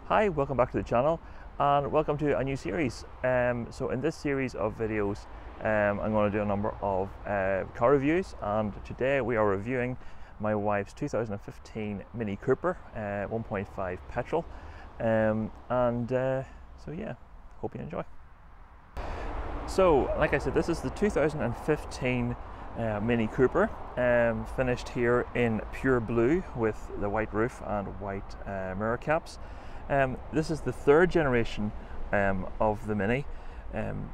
Hi, welcome back to the channel and welcome to a new series. So in this series of videos I'm going to do a number of car reviews, and today we are reviewing my wife's 2015 MINI Cooper 1.5 petrol, so yeah, hope you enjoy. So like I said, this is the 2015 MINI Cooper, finished here in pure blue with the white roof and white mirror caps. This is the third generation of the MINI.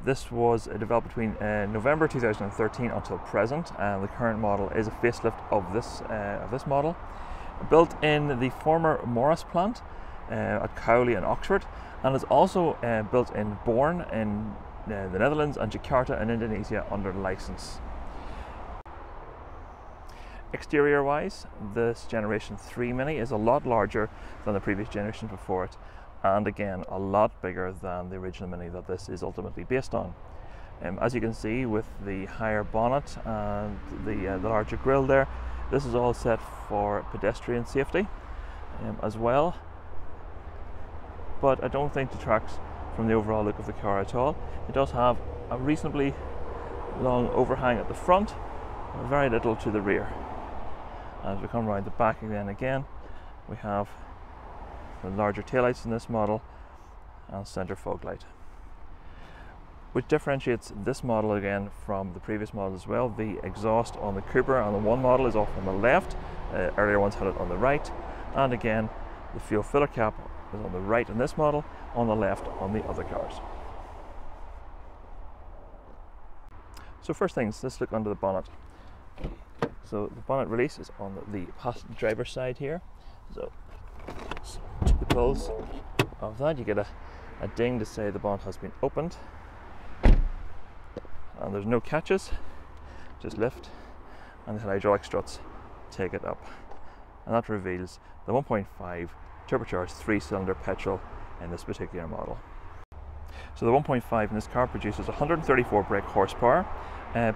This was developed between November 2013 until present, and the current model is a facelift of this model. Built in the former Morris plant at Cowley in Oxford, and is also built in Born in the Netherlands and Jakarta in Indonesia under license. Exterior wise, this generation 3 MINI is a lot larger than the previous generation before it, and again a lot bigger than the original MINI that this is ultimately based on. As you can see, with the higher bonnet and the larger grille there, this is all set for pedestrian safety as well, but I don't think detracts from the overall look of the car at all. It does have a reasonably long overhang at the front, very little to the rear. As we come around the back again, we have the larger taillights in this model and centre fog light. Which differentiates this model again from the previous model as well. The exhaust on the Cooper on the one model is off on the left, earlier ones had it on the right, and again the fuel filler cap is on the right in this model, on the left on the other cars. So first things, let's look under the bonnet. So the bonnet release is on the passenger driver's side here. So to the pulls of that, you get a ding to say the bonnet has been opened. And there's no catches, just lift, and the hydraulic struts take it up. And that reveals the 1.5 turbocharged 3-cylinder petrol in this particular model. So the 1.5 in this car produces 134 brake horsepower,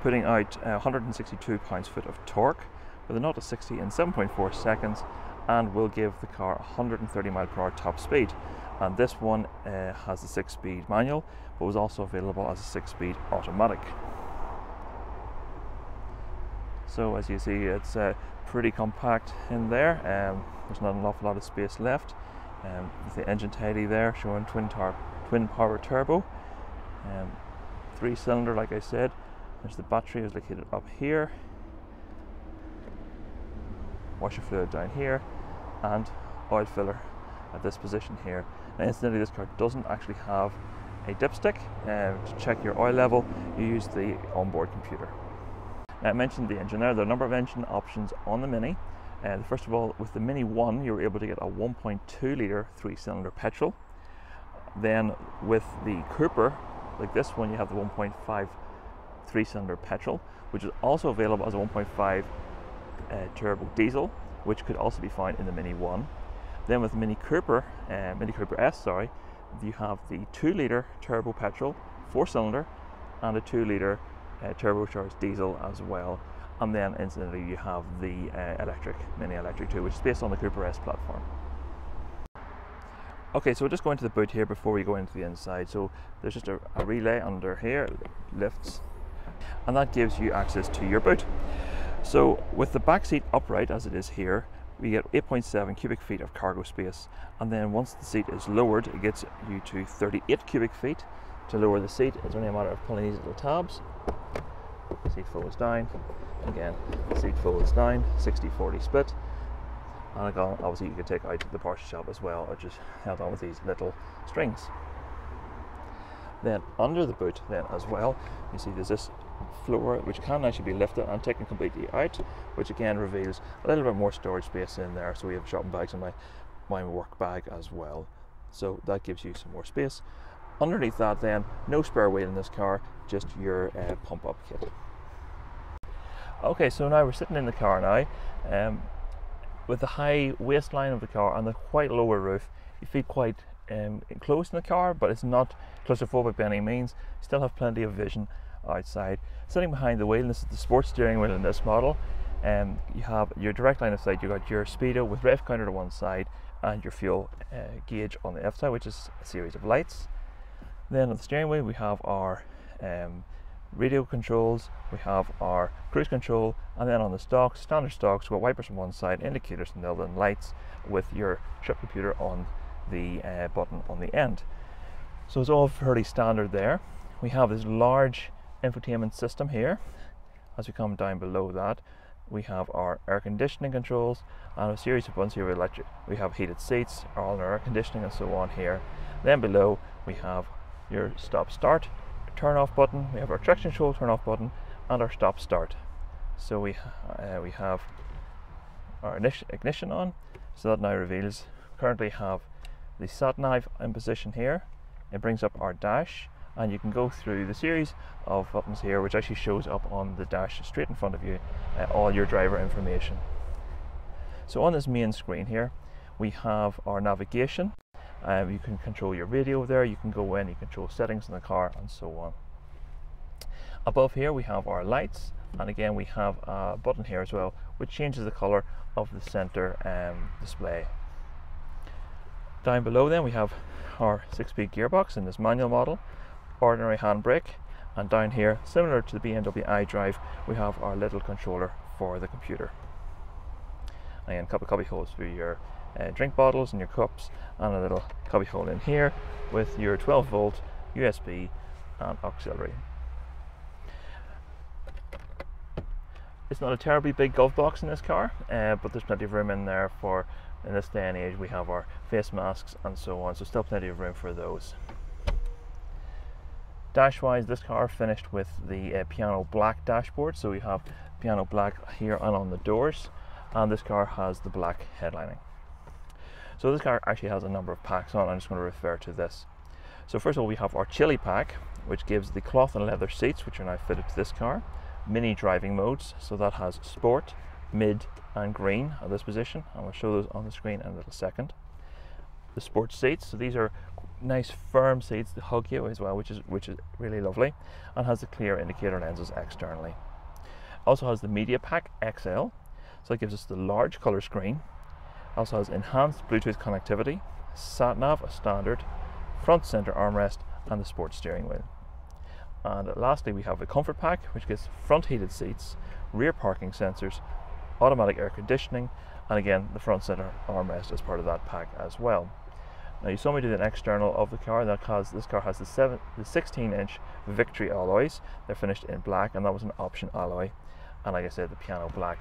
putting out 162 pounds-foot of torque with a 0 to 60 in 7.4 seconds, and will give the car 130 mph top speed. And this one has a 6-speed manual, but was also available as a 6-speed automatic. So as you see, it's pretty compact in there. There's not an awful lot of space left. With the engine tidy there, showing twin power turbo, 3-cylinder like I said. There's the battery is located up here, washer fluid down here, and oil filler at this position here. Now incidentally, this car doesn't actually have a dipstick. To check your oil level, you use the onboard computer. Now I mentioned the engine there. There are a number of engine options on the MINI. First of all, with the MINI 1 you were able to get a 1.2 litre 3-cylinder Then with the Cooper, like this one, you have the 1.5 3-cylinder petrol, which is also available as a 1.5 turbo diesel, which could also be found in the MINI 1. Then with MINI Cooper S, you have the 2-litre turbo petrol 4-cylinder and a 2-litre turbocharged diesel as well. And then incidentally you have the MINI Electric 2, which is based on the Cooper S platform. Okay, so we'll just go into the boot here before we go into the inside. So there's just a relay under here, lifts, and that gives you access to your boot. So with the back seat upright as it is here, we get 8.7 cubic feet of cargo space, and then once the seat is lowered, it gets you to 38 cubic feet. To lower the seat, it's only a matter of pulling these little tabs. The seat folds down, again the seat folds down, 60-40 split, and again, obviously you can take out the partial shelf as well, or just held on with these little strings. Then under the boot then as well, you see there's this floor which can actually be lifted and taken completely out, which again reveals a little bit more storage space in there. So we have shopping bags in my work bag as well, so that gives you some more space. Underneath that then, no spare wheel in this car, just your pump up kit. Okay, so now we're sitting in the car now, with the high waistline of the car and the quite lower roof. You feel quite enclosed in the car, but it's not claustrophobic by any means. You still have plenty of vision outside. Sitting behind the wheel, and this is the sports steering wheel in this model, You have your direct line of sight. You've got your speedo with rev counter to one side and your fuel gauge on the left side, which is a series of lights. Then on the steering wheel we have our radio controls, we have our cruise control, and then on the stocks, standard stocks, we've got wipers on one side, indicators on the other, and lights with your trip computer on the button on the end. So it's all fairly standard there. We have this large infotainment system here. As we come down below that, we have our air conditioning controls and a series of buttons here. We have heated seats, all our air conditioning and so on here. Then below we have your stop start turn off button, we have our traction control turn off button, and our stop start. So we have our ignition on, so that now reveals, currently have the sat nav in position here. It brings up our dash, and you can go through the series of buttons here which actually shows up on the dash straight in front of you, all your driver information. So on this main screen here we have our navigation. You can control your radio there, you can go in, you control settings in the car and so on. Above here we have our lights, and again we have a button here as well which changes the colour of the centre display. Down below then we have our 6-speed gearbox in this manual model, ordinary handbrake, and down here, similar to the BMW iDrive, we have our little controller for the computer. Again, a couple of cubby holes for your drink bottles and your cups, and a little cubby hole in here with your 12-volt USB and auxiliary. It's not a terribly big glove box in this car, but there's plenty of room in there for, in this day and age, we have our face masks and so on, so still plenty of room for those. Dash wise, this car finished with the piano black dashboard, so we have piano black here and on the doors, and this car has the black headlining. So this car actually has a number of packs on. I'm just going to refer to this. So first of all we have our chili pack, which gives the cloth and leather seats which are now fitted to this car, mini driving modes, so that has sport, mid and green at this position, and we'll show those on the screen in a little second. The sports seats, so these are nice firm seats that hug you as well, which is really lovely, and has the clear indicator lenses externally. Also has the media pack XL, so it gives us the large colour screen. Also has enhanced Bluetooth connectivity, sat nav, a standard, front center armrest, and the sports steering wheel. And lastly we have a comfort pack which gives front heated seats, rear parking sensors, automatic air conditioning, and again the front center armrest as part of that pack as well. Now you saw me do an external of the car. This car has the 16-inch Victory alloys. They're finished in black, and that was an option alloy, and like I said, the piano black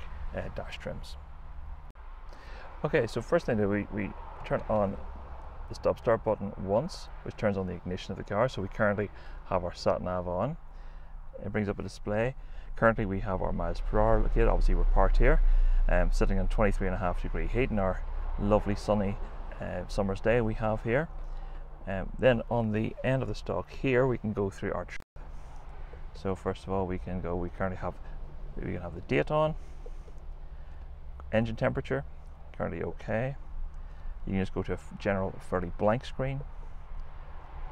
dash trims. Okay, so first thing that we turn on the stop start button once, which turns on the ignition of the car. So we currently have our sat nav on. It brings up a display. Currently we have our miles per hour located. Obviously we're parked here, sitting on 23.5 degree heat in our lovely sunny summer's day we have here. Then on the end of the stock here we can go through our trip. So first of all we can have the date on, engine temperature, currently okay. You can just go to a general fairly blank screen.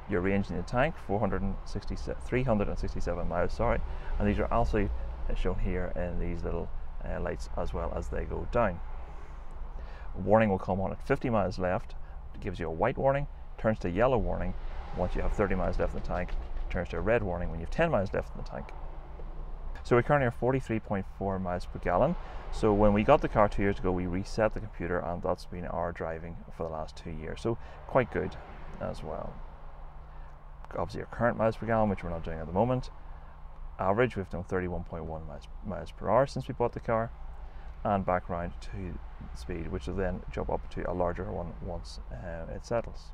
Your range in the tank, 367 miles, sorry, and these are also shown here in these little lights as well as they go down. A warning will come on at 50 miles left. It gives you a white warning, turns to yellow warning once you have 30 miles left in the tank, turns to a red warning when you have 10 miles left in the tank. So we currently are 43.4 miles per gallon. So when we got the car 2 years ago, we reset the computer, and that's been our driving for the last 2 years. So quite good as well. Obviously our current miles per gallon, which we're not doing at the moment. Average, we've done 31.1 miles per hour since we bought the car, and back round to speed, which will then jump up to a larger one once it settles.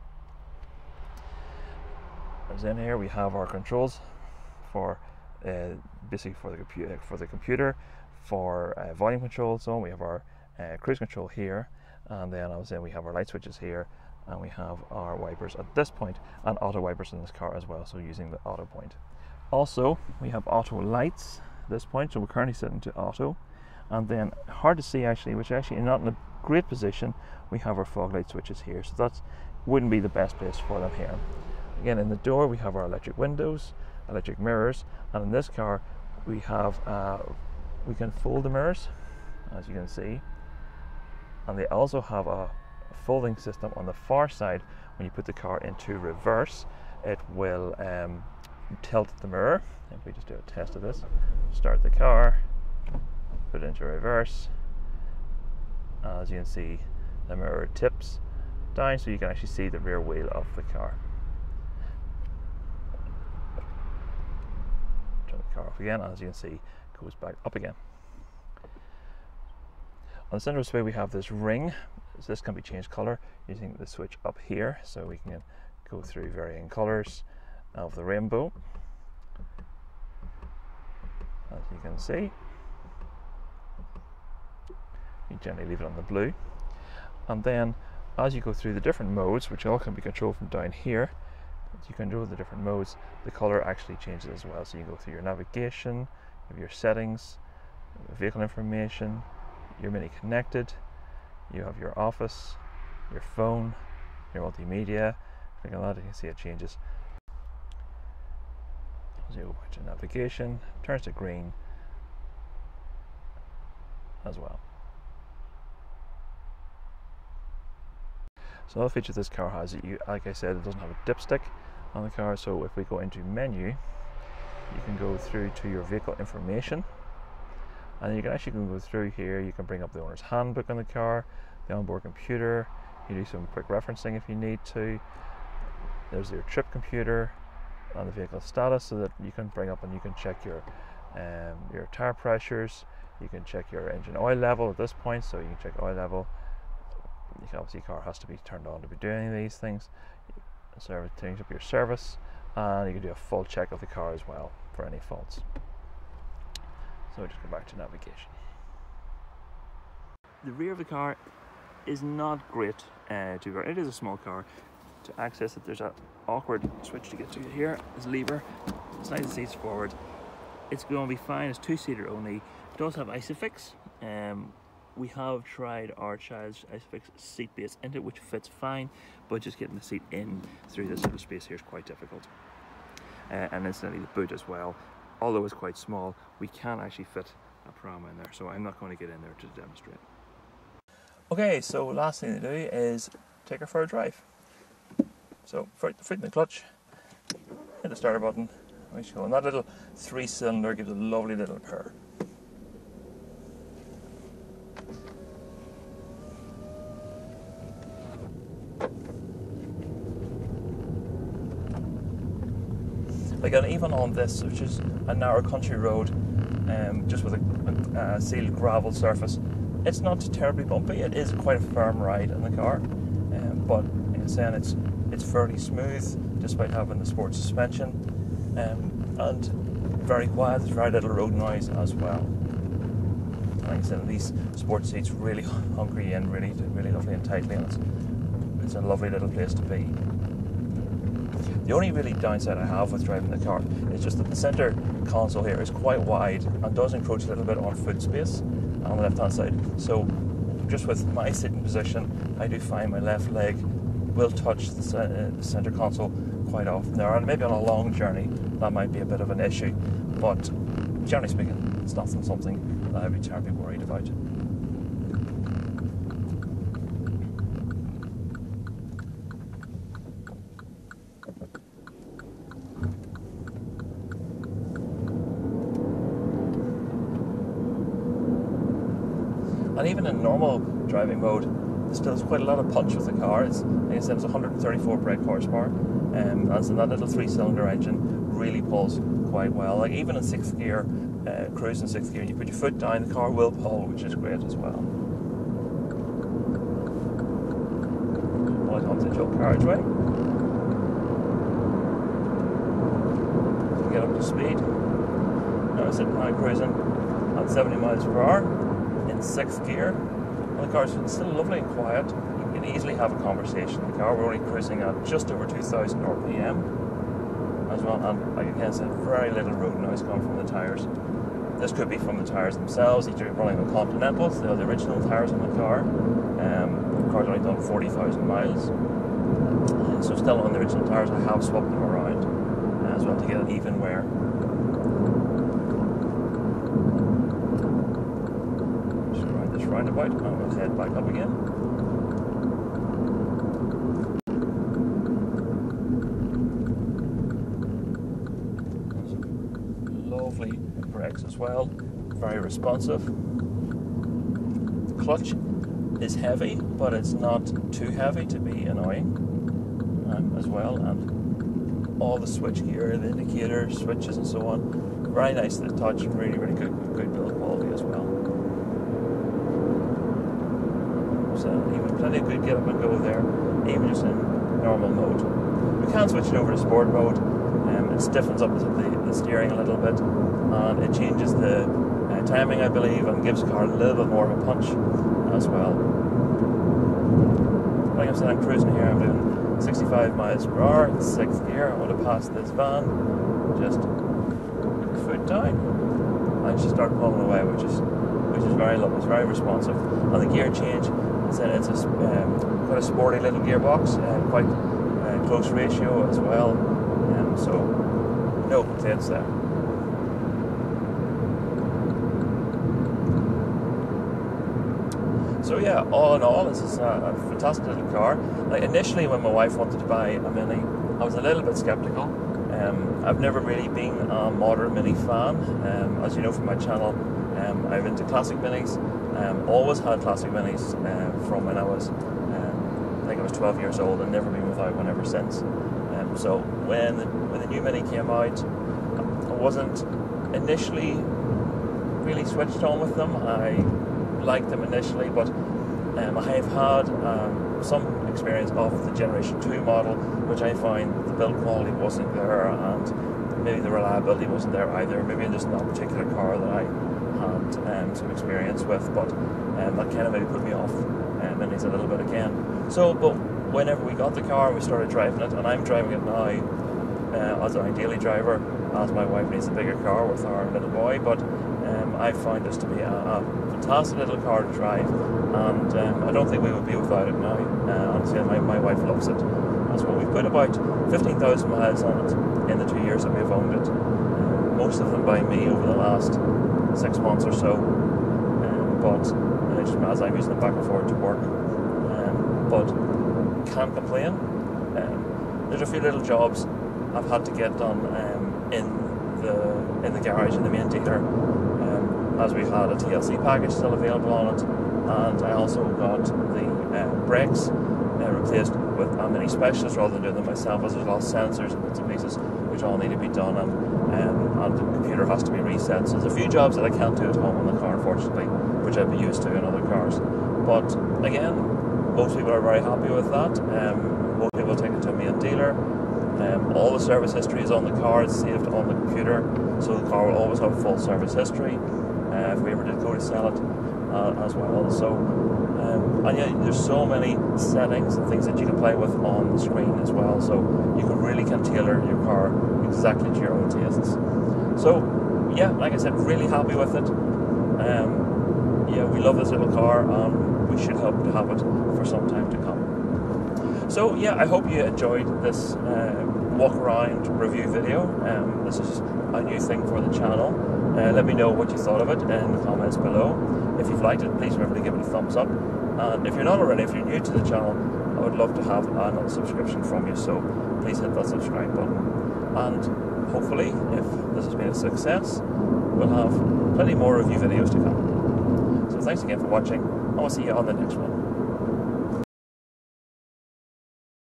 As in here we have our controls for basically for the computer, for volume control, so on. We have our cruise control here, and then obviously we have our light switches here, and we have our wipers at this point, and auto wipers in this car as well, so using the auto point. Also we have auto lights at this point, so we're currently setting to auto, and then hard to see actually, which actually not in a great position, we have our fog light switches here, so that wouldn't be the best place for them here. Again, in the door we have our electric windows, electric mirrors, and in this car we have we can fold the mirrors, as you can see. And they also have a folding system on the far side. When you put the car into reverse, it will tilt the mirror. If we just do a test of this, start the car, put it into reverse, as you can see, the mirror tips down so you can actually see the rear wheel of the car. Turn the car off again, as you can see, it goes back up again. On the center display we have this ring. So this can be changed color using the switch up here, so we can go through varying colors of the rainbow, as you can see. You gently leave it on the blue, and then as you go through the different modes, which all can be controlled from down here, as you control the different modes, the color actually changes as well. So you go through your navigation, you have your settings, vehicle information, your MINI connected, you have your office, your phone, your multimedia. Click on that, you can see it changes. As you go back to navigation, turns to green as well. So another feature this car has, like I said, it doesn't have a dipstick on the car. So if we go into menu, you can go through to your vehicle information, and you can actually go through here. You can bring up the owner's handbook on the car, the onboard computer. You do some quick referencing if you need to. There's your trip computer and the vehicle status, so that you can bring up and you can check your tire pressures. You can check your engine oil level at this point, so you can check oil level. You can, obviously, your car has to be turned on to be doing any of these things. So things up your service, and you can do a full check of the car as well for any faults. So just go back to navigation. The rear of the car is not great it is a small car. To access it, there's an awkward switch to get to it here. There's a lever, slide the seats forward. It's going to be fine. It's two-seater only. It does have ISOFIX. We have tried our child's ISOFIX seat base into it, which fits fine, but just getting the seat in through this little space here is quite difficult. And incidentally, the boot as well, although it's quite small, we can actually fit a pram in there, so I'm not going to get in there to demonstrate. Okay, so last thing to do is take her for a drive. So foot in the clutch, hit the starter button, and we go. And that little 3-cylinder gives a lovely little purr. Like, and even on this, which is a narrow country road, just with a sealed gravel surface, it's not terribly bumpy. It is quite a firm ride in the car, but like I said, it's fairly smooth despite having the sport suspension, and very quiet. There's very little road noise as well. Like I said, these sport seats really hunker you in, really lovely and tightly, and it's a lovely little place to be. The only really downside I have with driving the car is just that the centre console here is quite wide and does encroach a little bit on foot space on the left hand side. So just with my sitting position, I do find my left leg will touch the centre console quite often there, and maybe on a long journey that might be a bit of an issue, but generally speaking, it's not something that I'd be terribly worried about. And even in normal driving mode, there's still quite a lot of punch with the car. It's, like I said, it's 134 brake horsepower, and so that little 3-cylinder engine really pulls quite well. Like even in 6th gear, cruising 6th gear, you put your foot down, the car will pull, which is great as well. Right onto the dual carriageway. To get up to speed. Now I'm sitting now cruising at 70 miles per hour. In 6th gear, and the car's still lovely and quiet. You can easily have a conversation in the car. We're only cruising at just over 2,000 RPM as well, and like again said, very little road noise coming from the tyres. This could be from the tyres themselves. These are running on Continentals. They are the original tyres on the car. The car's only done 40,000 miles, so still on the original tyres. I have swapped them around as well to get an even wear. roundabout and we'll head back up again. Lovely brakes as well, very responsive. The clutch is heavy, but it's not too heavy to be annoying as well, and all the switch gear, the indicator switches and so on, very nice to the touch, and really good build quality as well. So even plenty of good get up and go there, even just in normal mode. We can switch it over to sport mode. It stiffens up the steering a little bit, and it changes the timing, I believe, and gives the car a little bit more of a punch as well. Like I said, I'm cruising here, I'm doing 65 miles per hour, 6th gear. I want to pass this van, just foot down, and just start pulling away, which is very lovely. It's very responsive. And the gear change, it's a quite a sporty little gearbox, quite close ratio as well, so no complaints there. So yeah, all in all, this is a fantastic little car. Like initially, when my wife wanted to buy a Mini, I was a little bit skeptical. I've never really been a modern Mini fan. As you know from my channel, I'm into classic Minis. Always had classic Minis from when I was, I think I was 12 years old, and never been without one ever since. So when the new Mini came out, I wasn't initially really switched on with them. I liked them initially, but I have had some experience of the Generation 2 model, which I find the build quality wasn't there, and maybe the reliability wasn't there either. Maybe there's not a particular car that I had some experience with, but that kind of maybe put me off Minis a little bit again. So, but whenever we got the car, we started driving it, and I'm driving it now as our daily driver, as my wife needs a bigger car with our little boy, but I find this to be a fantastic little car to drive, and I don't think we would be without it now. Honestly, my wife loves it as well. We've put about 15,000 miles on it in the 2 years that we've owned it, most of them by me over the last 6 months or so, but just as I'm using it back and forth to work, but can't complain. There's a few little jobs I've had to get done in the garage, in the main dealer, as we had a TLC package still available on it, and I also got the brakes replaced with a Mini Specialist rather than doing them myself, as there's a lot of sensors and bits and pieces which all need to be done, and the computer has to be reset. So there's a few jobs that I can't do at home on the car, unfortunately, which I'd be used to in other cars. But again, most people are very happy with that. Most people take it to a main dealer. All the service history is on the car, it's saved on the computer, so the car will always have full service history if we ever did go to sell it as well. So, and yeah, there's so many settings and things that you can play with on the screen as well, so you can tailor your car exactly to your own tastes. So yeah, like I said, really happy with it. Yeah, we love this little car, and we should hope to have it for some time to come. So yeah, I hope you enjoyed this walk around review video. This is a new thing for the channel. Let me know what you thought of it in the comments below. If you've liked it, please remember to give it a thumbs up. And if you're not already, if you're new to the channel, I would love to have another subscription from you, so please hit that subscribe button. And hopefully, if this has been a success, we'll have plenty more review videos to come. So thanks again for watching, and we'll see you on the next one.